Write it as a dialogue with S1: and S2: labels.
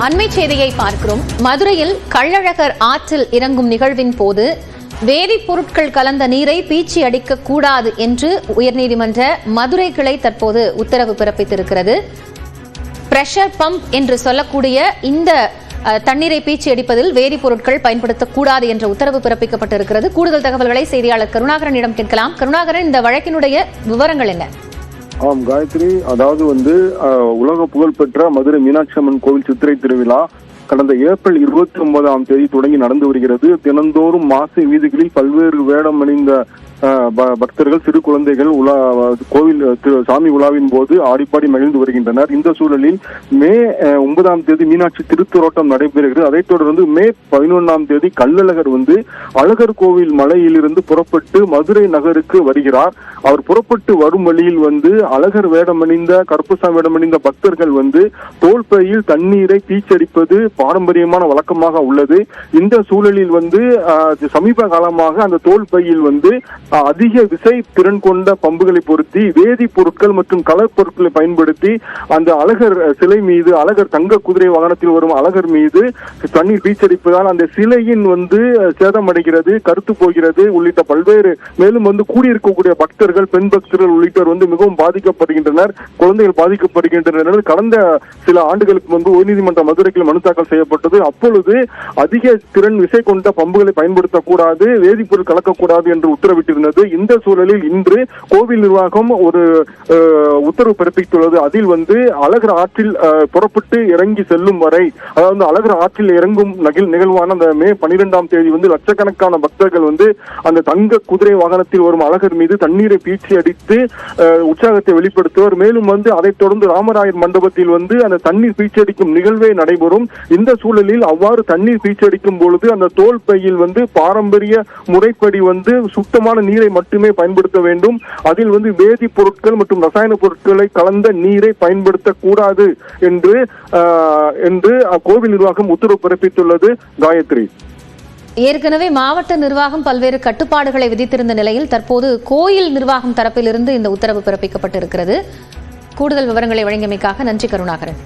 S1: அண்மை செய்தியை பார்க்கிறோம். மதுரையில் கள்ளழகர் ஆற்றில் இறங்கும் நிகழ்வின் போது வேதிப்பொருட்கள் கலந்த நீரை பீச்சி அடிக்க கூடாது என்று உயர்நீதிமன்ற மதுரை கிளை தற்போது உத்தரவு பிறப்பித்திருக்கிறது. பிரஷர் பம்ப் என்று சொல்லக்கூடிய இந்த தண்ணீரை பீச்சி அடிப்பதில் வேதிப்பொருட்கள் பயன்படுத்தக்கூடாது என்ற உத்தரவு பிறப்பிக்கப்பட்டிருக்கிறது. கூடுதல் தகவல்களை செய்தியாளர் கருணாகரனிடம் கேட்கலாம். கருணாகரன், இந்த வழக்கினுடைய விவரங்கள் என்ன?
S2: ஆம் காயத்ரி, அதாவது உலக புகழ்பெற்ற மதுரை மீனாட்சி அம்மன் கோவில் சித்திரை திருவிழா கடந்த ஏப்ரல் 29 தொடங்கி நடந்து வருகிறது. தினந்தோறும் மாசி வீதிகளில் பல்வேறு வேடம் அணிந்த பக்தர்கள், சிறு குழந்தைகள் கோவில் சாமி உலாவின் போது ஆடிப்பாடி மகிழ்ந்து வருகின்றனர். இந்த சூழலில் மே 9 மீனாட்சி திருத்தோட்டம் நடைபெறுகிறது. அதைத் தொடர்ந்து மே 11 கள்ளழகர் அழகர் கோவில் மலையிலிருந்து புறப்பட்டு மதுரை நகருக்கு வருகிறார். அவர் புறப்பட்டு வரும் வழியில் அழகர் வேடமணிந்த கருப்பசாமி வேடமணிந்த பக்தர்கள் தோல்பையில் தண்ணீரை பீச்சடிப்பது பாரம்பரியமான வழக்கமாக உள்ளது. இந்த சூழலில் சமீப காலமாக அந்த தோல்பையில் அதிக விசை திறன் கொண்ட பம்புகளை பொருத்தி வேதிப்பொருட்கள் மற்றும் கலர் பொருட்களை பயன்படுத்தி அந்த அழகர் சிலை மீது, அழகர் தங்க குதிரை வாகனத்தில் வரும் அழகர் மீது தண்ணீர் பீச்சடிப்பதால் அந்த சிலையின் சேதமடைகிறது, கருத்து போகிறது உள்ளிட்ட பல்வேறு, மேலும் கூடியிருக்கக்கூடிய பக்தர்கள், பெண் பக்தர்கள் உள்ளிட்டோர் மிகவும் பாதிக்கப்படுகின்றனர், குழந்தைகள் பாதிக்கப்படுகின்றனர். கடந்த சில ஆண்டுகளுக்கு முன்பு உயர்நீதிமன்ற மதுரையில் மனு தாக்கல் செய்யப்பட்டது. அப்பொழுது அதிக திறன் விசை கொண்ட பம்புகளை பயன்படுத்தக்கூடாது, வேதிப்பொருள் கலக்கக்கூடாது என்று உத்தரவிட்டிருந்தது. இந்த சூழலில் இன்று கோவில் நிர்வாகம் ஒரு உத்தரவு பிறப்பித்துள்ளது. அதில் அழகர் ஆற்றில் புறப்பட்டு இறங்கி செல்லும் வரை, அதாவது அழகர் ஆற்றில் இறங்கும் நிகழ்வான அந்த மே 12 லட்சக்கணக்கான பக்தர்கள் அந்த தங்க குதிரை வாகனத்தில் வரும் அழகர் மீது தண்ணீரை பீச்சி அடித்து உற்சாகத்தை வெளிப்படுத்துவர். மேலும் அதைத் தொடர்ந்து ராமராயர் மண்டபத்தில் அந்த தண்ணீர் பீச்சடிக்கும் நிகழ்வே நடைபெறும். இந்த சூழலில் அவ்வாறு தண்ணீர் பீச்சடிக்கும் பொழுது அந்த தோல் பையில் பாரம்பரிய முறைப்படி சுத்தமான நீரை மட்டுமே பயன்படுத்த வேண்டும். அதில் வேதிப்பொருட்கள் மற்றும் ரசாயன பொருட்களை கலந்த நீரை பயன்படுத்தக்கூடாது என்று கோவில் நிர்வாகம் உத்தரவு பிறப்பித்துள்ளது. காயத்ரி,
S1: ஏற்கனவே மாவட்ட நிர்வாகம் பல்வேறு கட்டுப்பாடுகளை விதித்திருந்த நிலையில் தற்போது கோயில் நிர்வாகம் தரப்பிலிருந்து இந்த உத்தரவு பிறப்பிக்கப்பட்டிருக்கிறது. கூடுதல் விவரங்களை வழங்கியமைக்காக நன்றி கருணாகரன்.